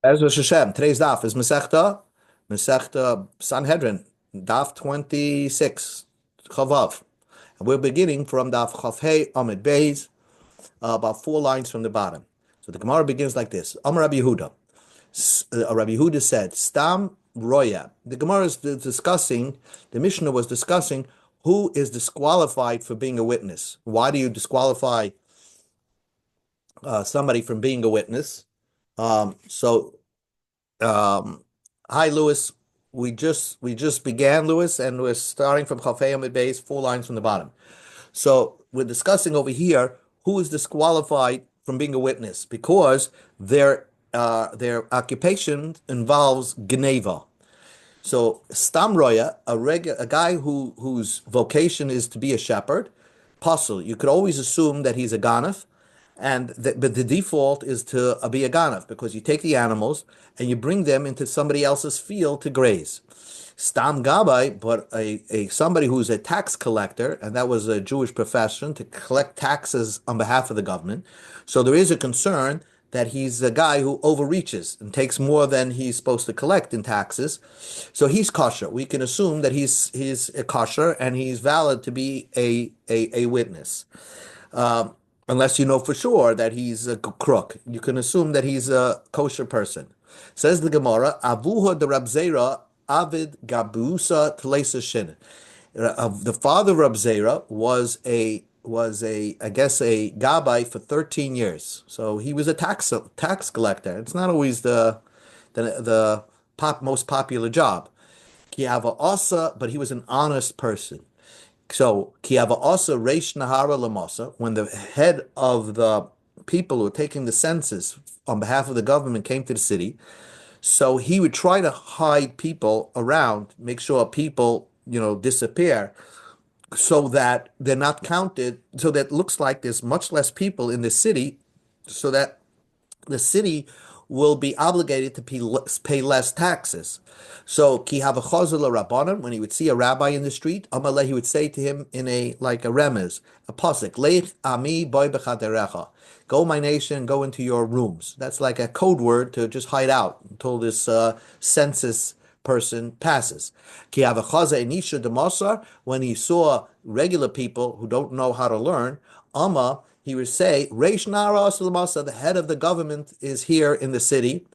Ezra Shashem. Today's daf is Masechta Sanhedrin, daf 26, Chavav. And we're beginning from daf Chavhei Amid Beis, about 4 lines from the bottom. So the Gemara begins like this. Amar Rabbi Yehuda. Rabbi Yehuda said, Stam Roya. The Gemara is discussing, the Mishnah was discussing who is disqualified for being a witness. Why do you disqualify somebody from being a witness? So Hi, Lewis. We just began, Lewis, and we're starting from Chafei Amid Beis, 4 lines from the bottom. So we're discussing over here who is disqualified from being a witness because their occupation involves Geneva. So Stam Roya, a guy whose vocation is to be a shepherd, pasul. You could always assume that he's a ganef, but the default is to be a ganef because you take the animals and you bring them into somebody else's field to graze. Stam Gabai, but a somebody who's a tax collector, and that was a Jewish profession to collect taxes on behalf of the government. So there is a concern that he's a guy who overreaches and takes more than he's supposed to collect in taxes. So he's kosher. We can assume that he's a kosher and he's valid to be a witness. Unless you know for sure that he's a crook. You can assume that he's a kosher person. Says the Gemara, Avuha de Rabzera Avid Gabusa Tlesa Shin. The father of Rabzera was I guess a gabbai for 13 years. So he was a tax collector. It's not always the most popular job. Kiava Asa, but he was an honest person. So Kiava Asa Reish Nahara Lamasa, when the head of the people who were taking the census on behalf of the government came to the city, so he would try to hide people around, make sure people, disappear so that they're not counted, so that it looks like there's much less people in the city, so that the city will be obligated to pay less taxes. So ki havachozel rabbanon, when he would see a rabbi in the street, Amaleh, he would say to him in a remez, a pasuk, Lech ami boy bechaderecha. Go, my nation, go into your rooms. That's like a code word to just hide out until this census person passes. Ki havachaze enisha demasar, when he saw regular people who don't know how to learn, Amma, he would say, Reish Nara Salamasa, the head of the government is here in the city.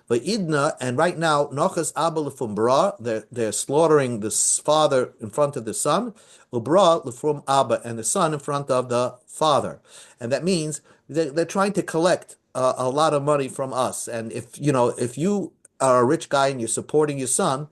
Idna, and right now, Nochas Abba Lefum they're slaughtering the father in front of the son, Ubra Lefum Abba, and the son in front of the father. And that means they're trying to collect a lot of money from us. And if you are a rich guy and you're supporting your son,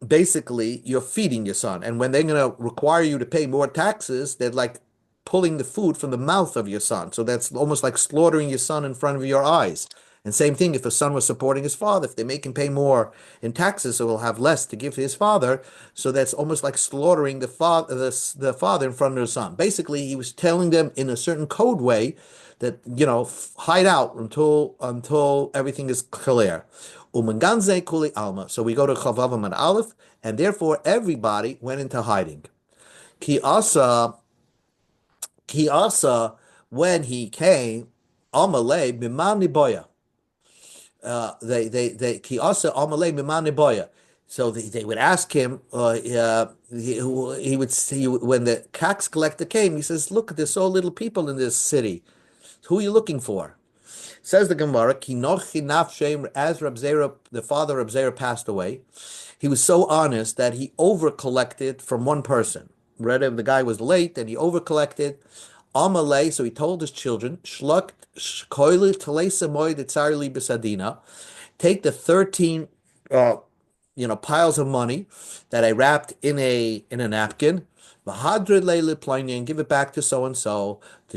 basically you're feeding your son. And when they're going to require you to pay more taxes, they're like pulling the food from the mouth of your son. So that's almost like slaughtering your son in front of your eyes. And same thing if a son was supporting his father, if they make him pay more in taxes, so he'll have less to give to his father. So that's almost like slaughtering the father in front of the son. Basically, he was telling them in a certain code way that, hide out until everything is clear. Umanganze kuli alma. So we go to Chavavam and Aleph, and therefore everybody went into hiding. Ki asa, when he came, Amalei Mimani Boya. Ki asa Amalei Mimani Boya. So they would ask him. He would see when the tax collector came. He says, "Look, there's so little people in this city. Who are you looking for?" Says the Gemara, Ki nochi nafshem, as Reb Zera, the father of Zera, passed away. He was so honest that he over collected from one person. Read him, the guy was late and he over collected. Amalei, so he told his children, Shluk koili talesa moed tzarli besadina. Take the 13 piles of money that I wrapped in a napkin, v'hadrid leile pliny, and give it back to so and so. I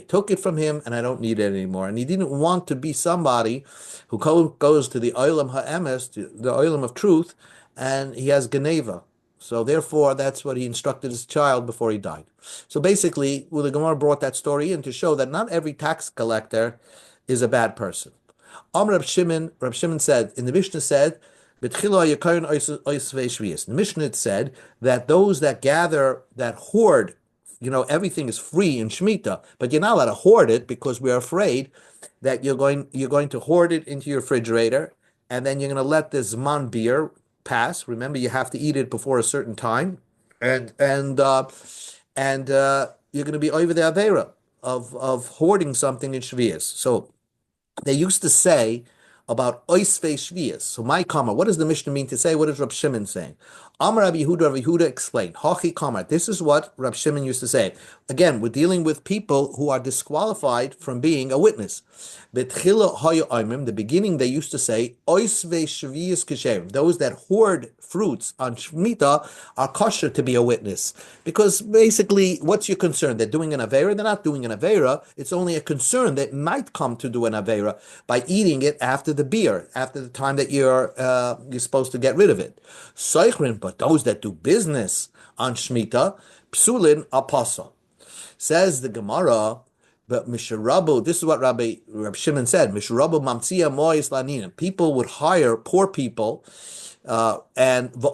took it from him and I don't need it anymore. And he didn't want to be somebody who goes to the olam ha'emes, to the olam of truth, and he has geneva. So therefore, that's what he instructed his child before he died. So basically, the Gemara brought that story in to show that not every tax collector is a bad person. Reb Shimon said, in the Mishnah said, the Mishnah said that those that hoard everything is free in Shemitah, but you're not allowed to hoard it because we're afraid that you're going to hoard it into your refrigerator, and then you're going to let this Zman beer pass. Remember, you have to eat it before a certain time, and you're going to be over the avera of hoarding something in Shvias. So they used to say about oisvei shvias. So my kamar, what does the Mishnah mean to say? What is Rab Shimon saying? Amar Rabbi Yehuda explained. Hachi kamar. This is what Rab Shimon used to say. Again, we're dealing with people who are disqualified from being a witness. The beginning they used to say oisvei shvias kasherim. Those that hoard fruits on Shemitah are kosher to be a witness. Because basically, what's your concern? They're doing an avera? They're not doing an avera. It's only a concern that might come to do an avera by eating it after the beer, after the time that you're supposed to get rid of it. Soichrin, but those that do business on Shemitah, psulin apostle. Says the Gemara, but Mishrabu, this is what Rabbi Shimon said, Mishrabu mamtzia mois lanina. People would hire poor people, and they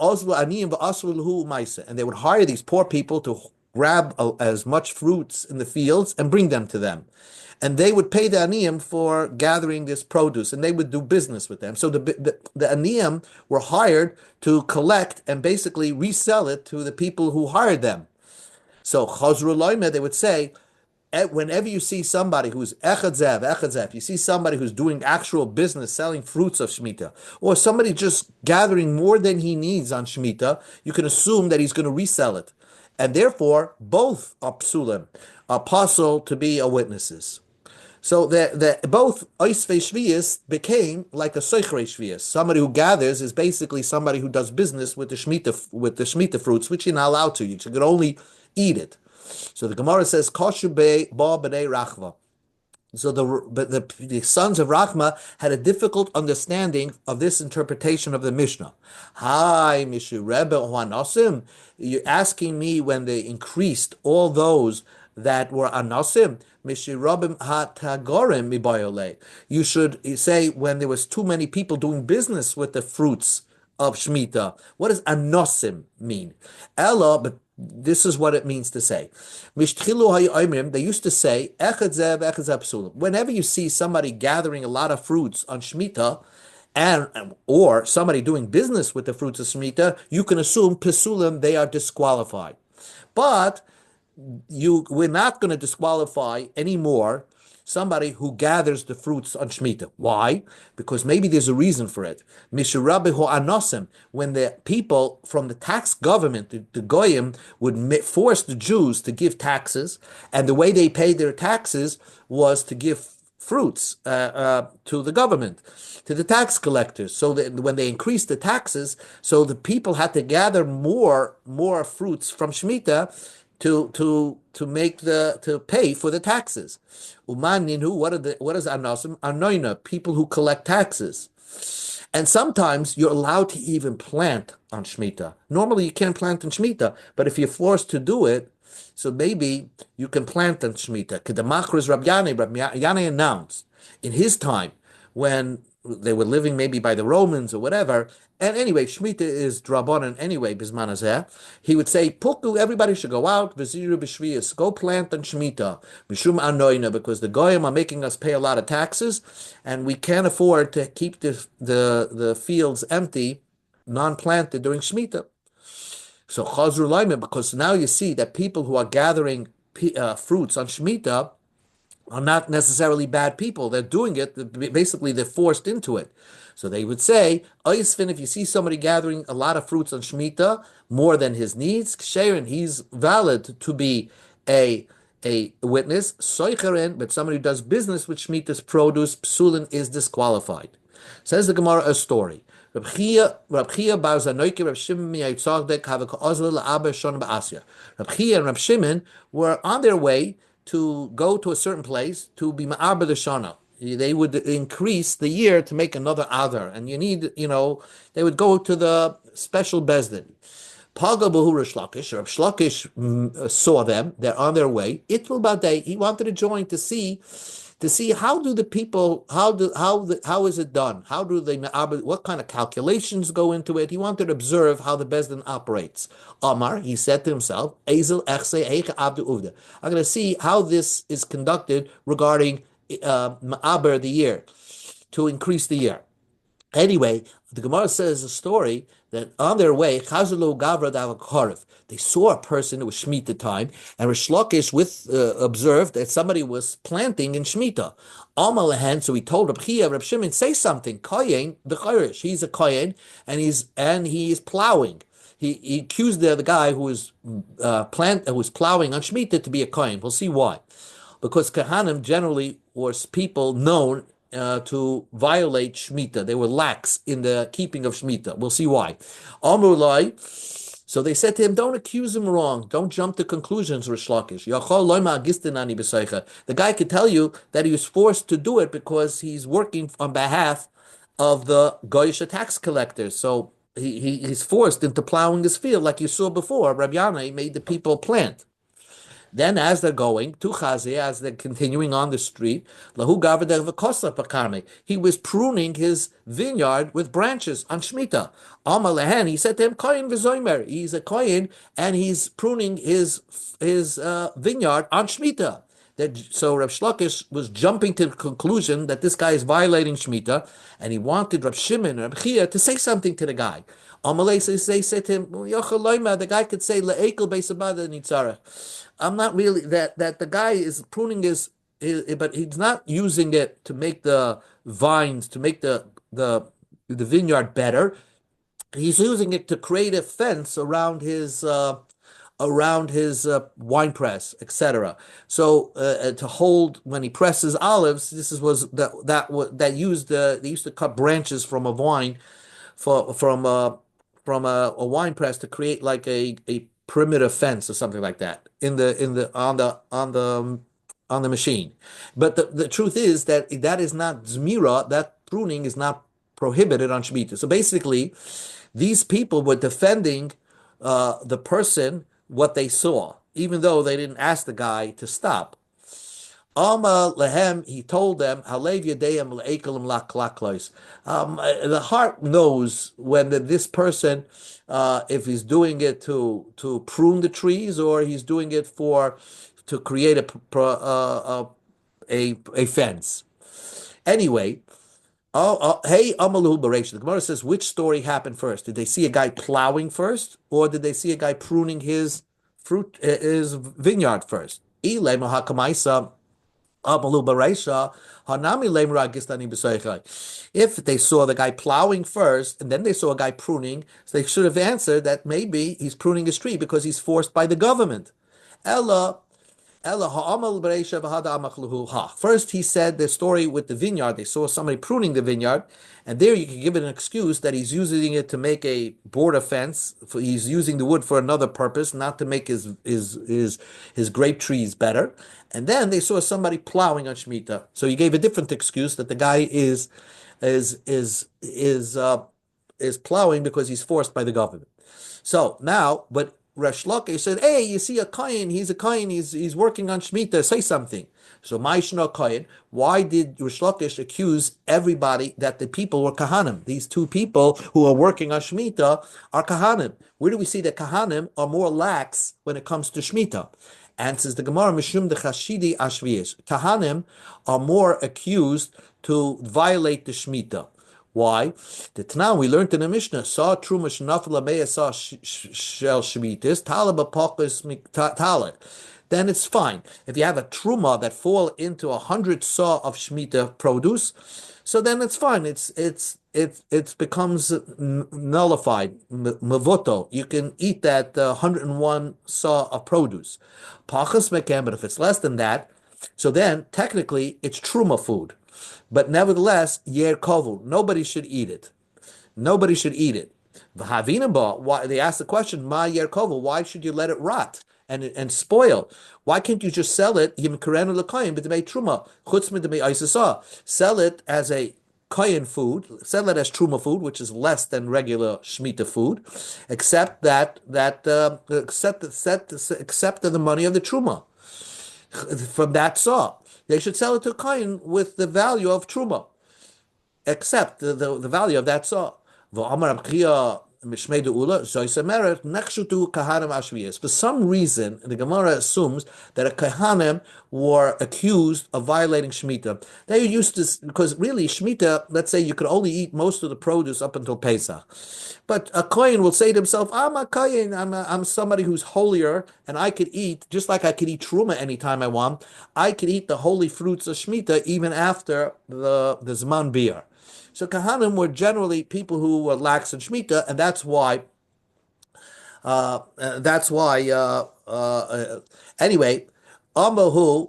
would hire these poor people to grab as much fruits in the fields and bring them to them. And they would pay the aniyim for gathering this produce, and they would do business with them. So the aniyim were hired to collect and basically resell it to the people who hired them. So chazru loime, they would say, whenever you see somebody who's echad, you see somebody who's doing actual business, selling fruits of Shemitah, or somebody just gathering more than he needs on Shemitah, you can assume that he's going to resell it. And therefore, both are psulim, are possible to be witnesses. So both oisvei shviyas became like a soichrei shviyas. Somebody who gathers is basically somebody who does business with the Shemitah fruits, which you're not allowed to. You can only eat it. So the Gemara says, Koshu ba b'nei Rachva. So the sons of Rachma had a difficult understanding of this interpretation of the Mishnah. Hi, Mishu Rebbe Huanasim. You're asking me when they increased all those that were anasim. Mishirabim hatagorim mibayole. You should say when there was too many people doing business with the fruits of Shemitah. What does anosim mean? Ella, but this is what it means to say. They used to say, whenever you see somebody gathering a lot of fruits on Shemitah, or somebody doing business with the fruits of Shemitah, you can assume pesulim, they are disqualified. But we're not going to disqualify anymore somebody who gathers the fruits on Shemitah. Why? Because maybe there's a reason for it. Mishirabehu anosim, when the people from the tax government, the goyim, would force the Jews to give taxes, and the way they paid their taxes was to give fruits to the government, to the tax collectors. So that when they increased the taxes, so the people had to gather more fruits from Shemitah to pay for the taxes. Umaninu, what is anasim? Anoina, people who collect taxes. And sometimes you're allowed to even plant on Shemitah. Normally you can't plant on Shemitah, but if you're forced to do it, so maybe you can plant on Shemitah. Kedamachris Rabbi Yanai announced in his time when they were living maybe by the Romans or whatever. And anyway, Shemitah is drabonan anyway, bisman hazeh. He would say, Puku, everybody should go out, v'ziru b'shviyas, go plant on Shemitah, mishum anoina, because the goyim are making us pay a lot of taxes, and we can't afford to keep the fields empty, non-planted during Shemitah. So chazru laimim, because now you see that people who are gathering fruits on Shemitah are not necessarily bad people. They're doing it, basically they're forced into it. So they would say, Oisfin, if you see somebody gathering a lot of fruits on Shemitah, more than his needs, Ksherin, he's valid to be a witness. Soicheren, but somebody who does business with Shemitah's produce, Psulin, is disqualified. Says the Gemara a story. Rab Chia bar Zanoike, Rab Shimon miYitzchak have a ka'ozle la'aber shon ba'asya. Rab Chia and Rab Shimon were on their way to go to a certain place to be ma'arba the shana. They would increase the year to make another adar, and they would go to the special bezdin. Pagabahu Rish Lakish, Rish Lakish saw them, they're on their way. Itful Badei, he wanted to join to see how do the people how is it done? How do they what kind of calculations go into it? He wanted to observe how the Bezdin operates. Omar, he said to himself, Ezel Echse Eicha Abdu Uvda. I'm going to see how this is conducted regarding Ma'aber the year, to increase the year. Anyway, the Gemara says a story that on their way, Chazulu Gavra Davakorev, they saw a person, it was Shemitah time, and Rish Lakish observed that somebody was planting in Shemitah. Amalahan, so he told Reb Chia, Reb Shimon, say something. Kohen, the Chayrish, he's a Kohen, and he is plowing. He accused the guy who was plowing on Shemitah to be a Kohen. We'll see why. Because Kahanim generally was people known to violate Shemitah. They were lax in the keeping of Shemitah. We'll see why. Amrulai. So they said to him, don't accuse him wrong. Don't jump to conclusions, Rish Lakish. The guy could tell you that he was forced to do it because he's working on behalf of the Goyish tax collectors. So he's forced into plowing his field, like you saw before. Rabbi Yanai made the people plant. Then, as they're going to Chazeh, as they're continuing on the street, he was pruning his vineyard with branches on Shemitah. Amalehen, he said to him, Kohen v'zoymer. He's a Kohen, and he's pruning his vineyard on Shemitah. So Rav Shlokish was jumping to the conclusion that this guy is violating Shemitah, and he wanted Rav Shimon and Rav Chia to say something to the guy. Amalei, they said to him, the guy could say, Le'ekel beisabada nitzarech. I'm not really that the guy is pruning his, but he's not using it to make the vines, to make the vineyard better. He's using it to create a fence around his wine press, etc. So to hold when he presses olives, this was they used to cut branches from a vine from a wine press to create like a perimeter fence or something like that on the machine. But the truth is that is not zmira. That pruning is not prohibited on Shemitah. So basically, these people were defending the person what they saw, even though they didn't ask the guy to stop. Alma lehem, he told them, Halev yadayim le'ekalim laklaklois. The heart knows when this person, if he's doing it to prune the trees or he's doing it to create a fence. Anyway, hey Amalu Baresh. The Gemara says, which story happened first? Did they see a guy plowing first, or did they see a guy pruning his vineyard first? If they saw the guy plowing first and then they saw a guy pruning, so they should have answered that maybe he's pruning his tree because he's forced by the government. First, he said the story with the vineyard. They saw somebody pruning the vineyard, and there you can give it an excuse that he's using it to make a border fence. He's using the wood for another purpose, not to make his grape trees better. And then they saw somebody plowing on Shemitah, so he gave a different excuse that the guy is plowing because he's forced by the government. So now, but Resh Lakish said, hey, you see a Kohen, he's a Kohen, he's working on Shemitah, say something. So Ma'ishna Kohen, why did Resh Lakish accuse everybody that the people were Kahanim? These two people who are working on Shemitah are Kahanim. Where do we see that Kahanim are more lax when it comes to Shemitah? Answers the Gemara, Mishum de Chashidi Ashviyish. Kahanim are more accused to violate the Shemitah. Why? The Tanah we learned in the Mishnah, saw truma shenafla meya saw shel shemitis talaba pakas talit. Then it's fine. If you have a truma that fall into 100 saw of shemitah produce, so then it's fine. It becomes nullified. Mavoto. You can eat that 101 saw of produce. Pakas mekem, but if it's less than that, so then technically it's truma food. But nevertheless, yer kovu, nobody should eat it. Nobody should eat it. Why they ask the question, ma yer kovu, why should you let it rot and spoil? Why can't you just sell it? Sell it as a kohen food, sell it as truma food, which is less than regular shemitah food, except except the money of the truma from that saw. They should sell it to a kohen with the value of truma, except the value of that saw. For some reason, the Gemara assumes that a Kohanim were accused of violating Shemitah. They used to, because really Shemitah, let's say you could only eat most of the produce up until Pesach. But a Kohen will say to himself, I'm a Kohen, I'm somebody who's holier, and I could eat, just like I could eat Truma anytime I want, I could eat the holy fruits of Shemitah even after the Zman beer. So Kahanim were generally people who were lax in Shemitah, and that's why. Anyway, Amru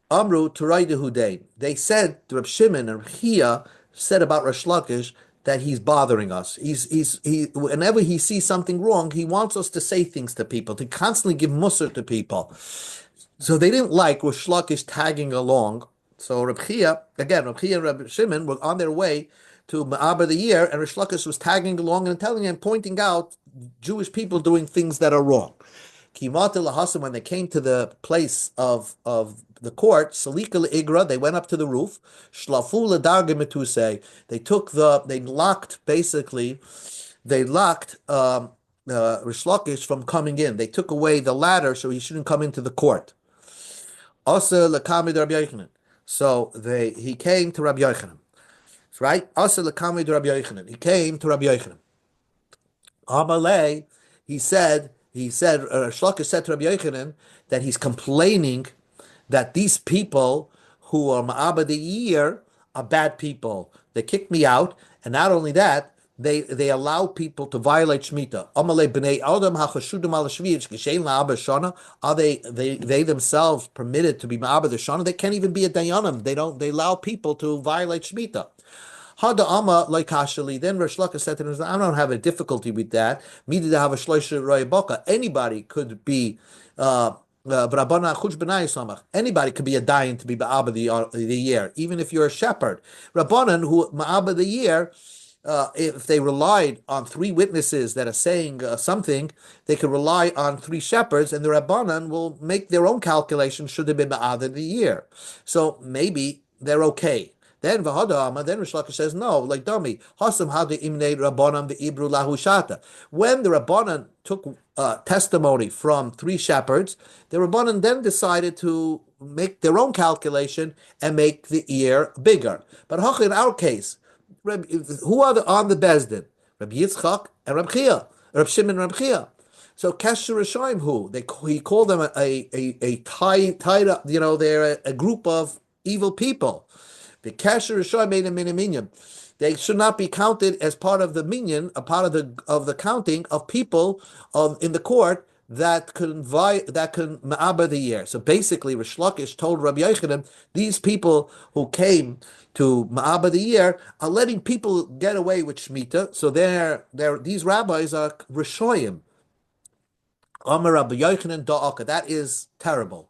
Turaidehudain. They said Reb Shimon and Chia said about Resh Lakish that he's bothering us. Whenever he sees something wrong, he wants us to say things to people, to constantly give musr to people. So they didn't like Resh Lakish tagging along. So Reb Chia and Reb Shimon were on their way to Ma'aber the year, and Resh Lakish was tagging along and telling him, pointing out Jewish people doing things that are wrong. When they came to the place of the court, Salika Igra, they went up to the roof. Shlafu Ladarga Metuse, they locked Resh Lakish from coming in. They took away the ladder so he shouldn't come into the court. Also Lakamid Rabbi Yochanan. So he came to Rabbi Yochanan. Right? Also, he came to Rabbi Yochanan. Amalei, he said, Shlakish said to Rabbi Yochanan that he's complaining that these people who are Ma'abad the year are bad people. They kicked me out, and not only that, they allow people to violate Shemitah. Amalei b'nei Adam hachashudim al shviach gishein la'abad shana. Are they themselves permitted to be Ma'abad the shana? They can't even be a dayanim. They allow people to violate Shemitah. Hada Ama like Kashali. Then Resh Lakish said to him, I don't have a difficulty with that. Anybody could be anybody could be a dayan to be Ba'abba the year, even if you're a shepherd. Rabbanan who Ma'abba the year, if they relied on three witnesses that are saying something, they could rely on three shepherds, and the Rabbanan will make their own calculation should have been Ma'abba the year. So maybe they're okay. Then Rish Lakish says, no, like dummy. When the Rabbanan took testimony from three shepherds, the Rabbanan then decided to make their own calculation and make the ear bigger. But in our case, who are on the Bezdin? Rabbi Yitzchak and Reb Chia, Reb Shimon and Reb Chia. So Kesher Rishayim, he called them a tied up, they're a group of evil people. The Kasher Rishon made a minyan. They should not be counted as part of the minyan, a part of the counting of people in the court that can ma'aber the year. So basically, Resh Lakish told Rabbi Yochanan, these people who came to ma'aber the year are letting people get away with Shemitah. So these rabbis are Rishoyim. Amar Rabbi Yochanan da'aka. That is terrible.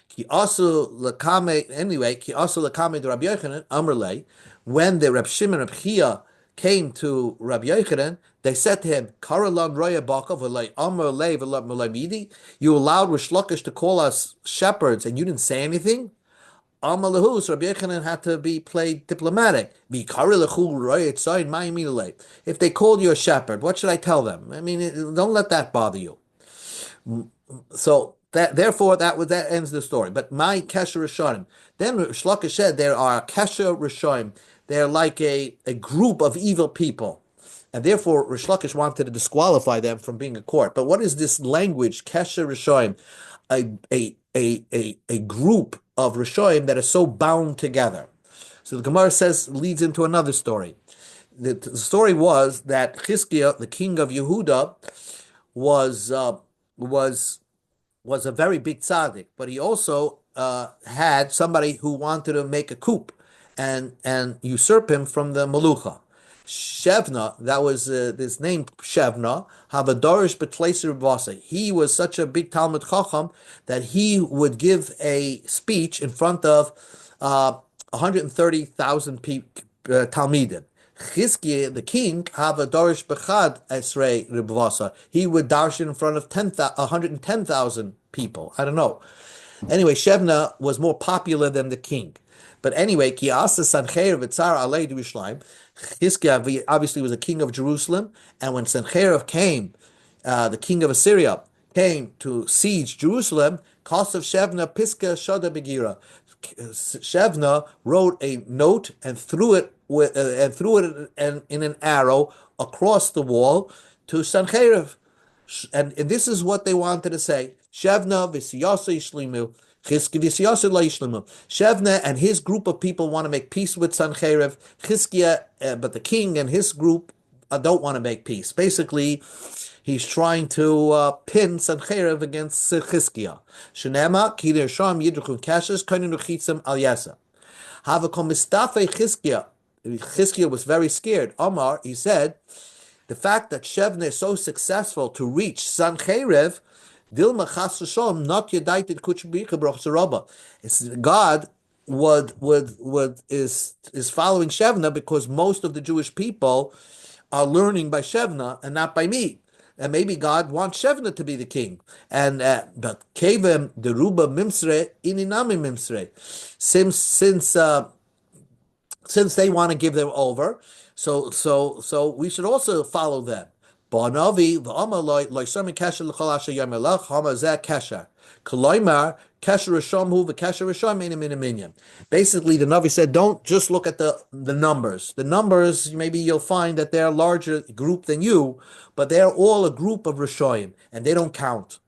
Ki also lakame to Rabbi Yochanan Amrlei. When the Reb Shimon and Reb Chia came to Rabbi Yochanan, they said to him, "Karalan roya baka v'lei Amrlei v'lei midi." You allowed Resh Lakish to call us shepherds, and you didn't say anything. Amalahu, so Rabbi Yochanan had to be played diplomatic. If they called you a shepherd, what should I tell them? I mean, don't let that bother you. So. Therefore, that ends the story. But my Kesher Rishonim. Then Resh Lakish said there are Kesher Rishonim. They're like a group of evil people. And therefore, Resh Lakish wanted to disqualify them from being a court. But what is this language, Kesher Rishonim? A group of Rishonim that are so bound together. So the Gemara leads into another story. The story was that Chizkiah, the king of Yehuda, was a very big tzaddik, but he also had somebody who wanted to make a coup and usurp him from the Malucha. Shevna, that was this name Shevna, Havadorish Betleser Vasa. He was such a big Talmud Chacham that he would give a speech in front of 130,000 Talmidim. Chizkiah, the king, have a darish bechad esrei ribvasa. He would darshan in front of 110,000 people. I don't know. Anyway, Shevna was more popular than the king. But anyway, ki asa Sancheirav v'tzar alei Yerushalayim. Chizkiah obviously was a king of Jerusalem, and when Sancheirav came, the king of Assyria came to siege Jerusalem, Kosav Shevna Piska Shoda Begira. Shevna wrote a note and threw it in an arrow across the wall to Sancheirav. And this is what they wanted to say. Shevna v'siyasa yishlimu, Chizkiah v'siyasa la yishlimu. Shevna and his group of people want to make peace with Sancheirav. Chizkiah, but the king and his group don't want to make peace. Basically, he's trying to pin Sancheirav against Chizkiah. Shenema kider sham yidruchun kashes kainu chitzim al yasa. Havakom mistafe Chizkiah. Chizkiah was very scared. Omar, he said, the fact that Shevna is so successful to reach Sancheirav, Dilma Chas V'Shalom not yedaited kuchbicha brachzarabba. God is following Shevna because most of the Jewish people are learning by Shevna and not by me. And maybe God wants Shevna to be the king. And but Kevem deruba mimsre ininami mimsre. Since they want to give them over, so we should also follow them. Banavi v'amaloi loisami kasher l'chol asher yamelach hamazeh kasher. Koloimar kasher rishamhu v'kasher risham inim minyan. Basically, the Navi said, don't just look at the numbers. The numbers, maybe you'll find that they're a larger group than you, but they're all a group of Rishoyim, and they don't count.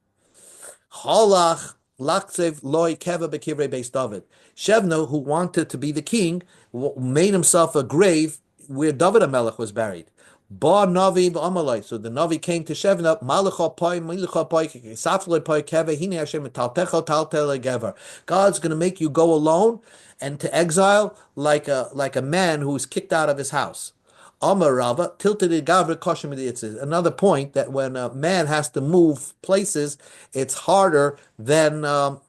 Halach Laksev loy keva bekivrei beis David. Shevna, who wanted to be the king, made himself a grave where David HaMelech was buried. Ba Navi v'amalai. So the Navi came to Shevna. Malacha pai, milicha pai, safle pai keva. Hine Hashem taltecha taltel gever. God's going to make you go alone and to exile like a man who is kicked out of his house. Amar Rava tilted gavre koshem. It's another point that when a man has to move places, it's harder than a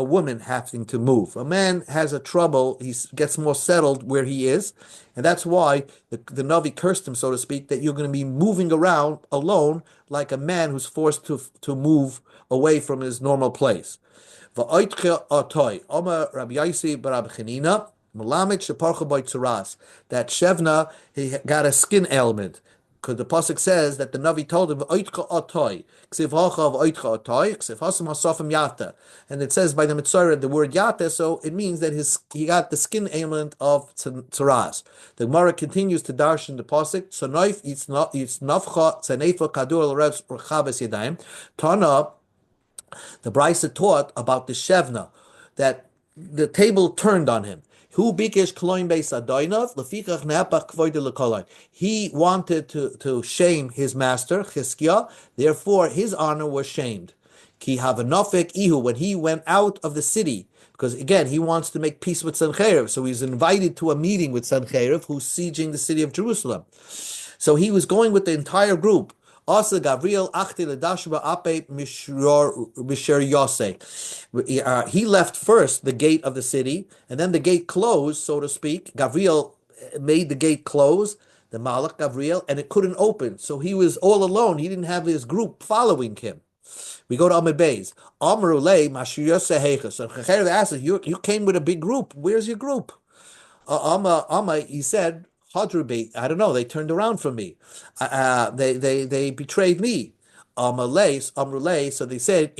woman having to move. A man has a trouble; he gets more settled where he is, and that's why the Navi cursed him, so to speak, that you're going to be moving around alone like a man who's forced to move away from his normal place. Va'oitche atoy, Amar Rabbi Yaisi bar Chanina. That Shevna, he got a skin ailment. Because the pasuk says that the Navi told him, and it says by the Mitzorah the word yata, so it means that he got the skin ailment of tzaras. The Gemara continues to darshan the pasuk. Tana, the Brisa taught about the Shevna, that the table turned on him. He wanted to shame his master, Chizkiah, therefore his honor was shamed. When he went out of the city, because again, he wants to make peace with Sancheirav, so he's invited to a meeting with Sancheirav, who's sieging the city of Jerusalem. So he was going with the entire group. Also, Gabriel he left first the gate of the city, and then the gate closed, so to speak. Gabriel made the gate close, the Malach Gabriel, and it couldn't open. So he was all alone. He didn't have his group following him. We go to Amid Beis. Amrulei Mashir Yoseh Heichas. So Checherev asked, you came with a big group. Where's your group? He said, I don't know. They turned around from me. They betrayed me. Amrulei. So they said,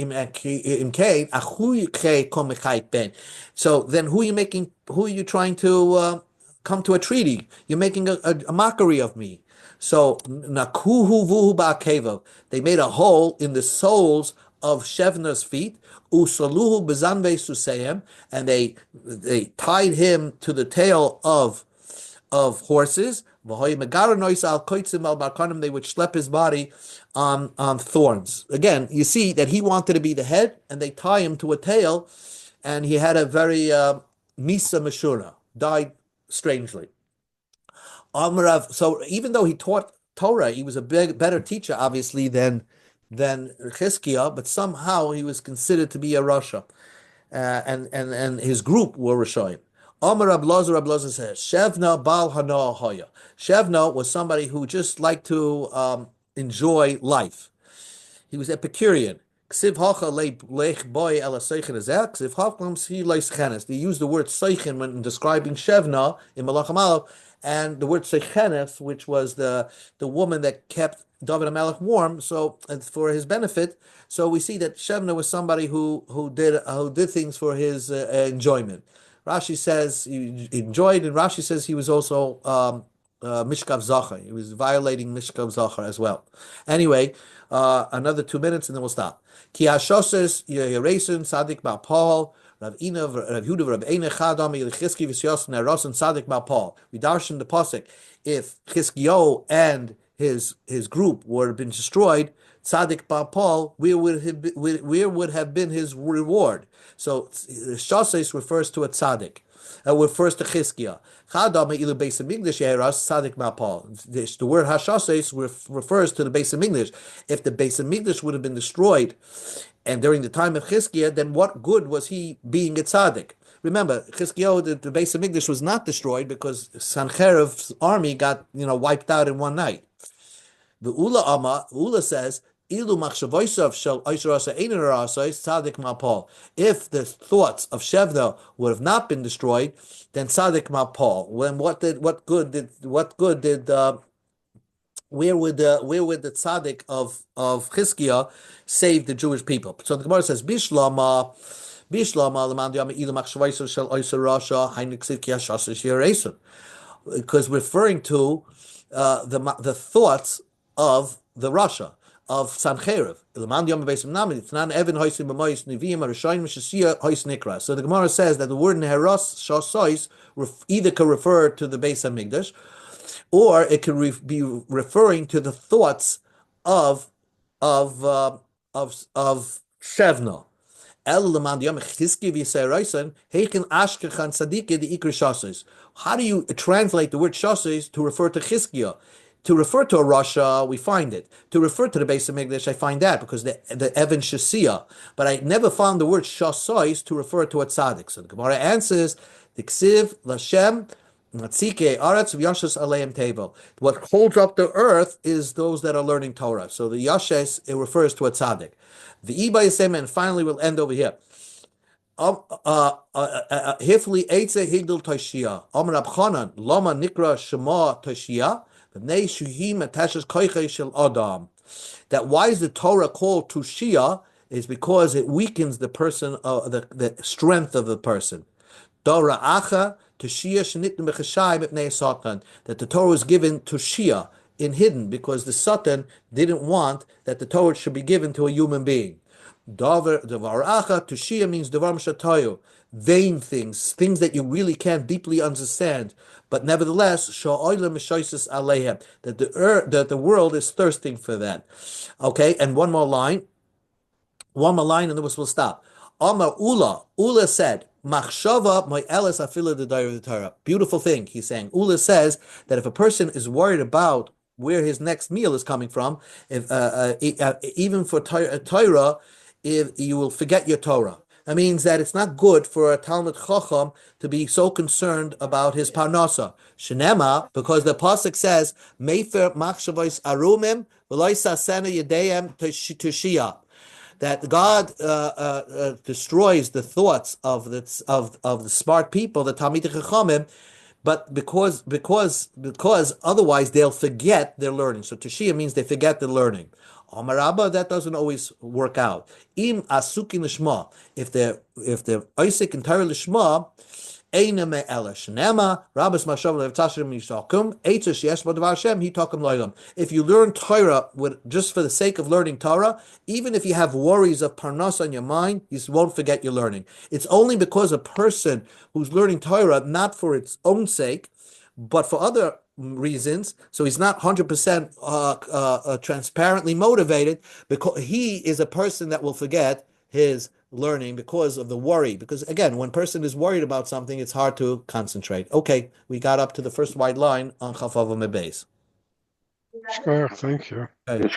so then who are you trying to come to a treaty? You're making a mockery of me. So nakuhu vuhu ba'akevo. They made a hole in the soles of Shevna's feet. Usaluhu bezanve susayim, and they tied him to the tail of horses. They would schlep his body on thorns. Again, you see that he wanted to be the head, and they tie him to a tail, and he had a very misa meshura, died strangely. So even though he taught Torah, he was a better teacher, obviously, than Chizkiah, but somehow he was considered to be a Rasha, and his group were Rashaim. Amar Rab Lozer says, Shevna Bal Hanoah Hoya. Shevna was somebody who just liked to enjoy life. He was Epicurean. Ksiv hacha lech boy ela seichen ezeh. Ksiv hachlam si leis chenes. They use the word seichen when describing Shevna in Malach HaMalach, and the word seichenes, which was the woman that kept David HaMelech warm, so for his benefit. So we see that Shevna was somebody who did things for his enjoyment. Rashi says he enjoyed, and Rashi says he was also Mishkav Zachar. He was violating Mishkav Zachar as well. Anyway, another 2 minutes and then we'll stop. Ki hashoses yeresin sadik ba Paul. Rav Ina, Rav Yehuda, Rav Eina, Chadam, Yelichizki, V'Sios, Nerosin, Sadik ba Paul. We darshan the pasuk. If Chizkiyo and his group were been destroyed, Sadik ba Paul, where would have been his reward? So Shoses refers to a tzaddik. Refers to Chizkiah. Chadam ilu Beis Hamikdash yeras tzaddik ma'pal. The word Hashoses refers to the Beis Hamikdash. If the Beis Hamikdash would have been destroyed, and during the time of Chizkiah, then what good was he being a tzaddik? Remember, Chizkiah, the Beis Hamikdash was not destroyed because Sancheriv's army got wiped out in one night. The Ula says, Ilu machshavoisav shel oisrasa ein rasais tzaddik ma'pal. If the thoughts of Shevna would have not been destroyed, then tzaddik ma'pal. When what good did where would the tzaddik of Chizkiah save the Jewish people? So the Gemara says, Bishlama l'man diyama ilu machshavoisav shel oisar rasha hainik tzidki hashasas yeresun, because referring to the thoughts of the Rasha of Sancheriv. So the Gemara says that the word Neheros Shasois either can refer to the Beis Hamikdash, or it could be referring to the thoughts of Shevna. How do you translate the word Shasos to refer to Chizkiah? To refer to a Rasha, we find it. To refer to the Beis Hamikdash, I find that because the Evan Shasia. But I never found the word Shasois to refer to a tzaddik. So the Gemara answers, the Ksiv Lashem Natzike Aretz Yashas Aleim Tevel. What holds up the earth is those that are learning Torah. So the Yashes, it refers to a tzaddik. The Iba Yisem, and finally we'll end over here. Hifli Eitze Higdal Toshia. Amar Rab Chanan, Lama Nikra Shema Toshia. That why is the Torah called Tushia is because it weakens the person, the strength of the person. That the Torah was given Tushia in hidden because the Satan didn't want that the Torah should be given to a human being. Tushia means Davar Mshatayu, vain things that you really can't deeply understand, but nevertheless, that the world is thirsting for that. Okay, and one more line, and then we'll stop. Amar Ula said, Machshava my elis afila the Torah. Beautiful thing, he's saying. Ula says that if a person is worried about where his next meal is coming from, even for Torah, if you will forget your Torah. That means that it's not good for a Talmud Chacham to be so concerned about his parnasa. Shenema, because the pasuk says, "Mefer machshavos arumim v'lo yisasena yedayim tushia," that God destroys the thoughts of the smart people, the Talmidei Chachamim, but because otherwise they'll forget their learning. So tushia means they forget their learning. Amar Rabba, that doesn't always work out. Im asukin lishma, if they're Isaac and Torah lishma, eina me'ela shnema Rabbis mashav levtashim yishakum eitzer sheyesh b'davar Hashem hitakum loylam. If you learn Torah just for the sake of learning Torah, even if you have worries of parnas on your mind, you won't forget your learning. It's only because a person who's learning Torah not for its own sake, but for other reasons, so he's not 100% transparently motivated, because he is a person that will forget his learning because of the worry. Because again, when a person is worried about something, it's hard to concentrate. Okay, we got up to the first white line on Chafava Mebeis. Thank you. Okay.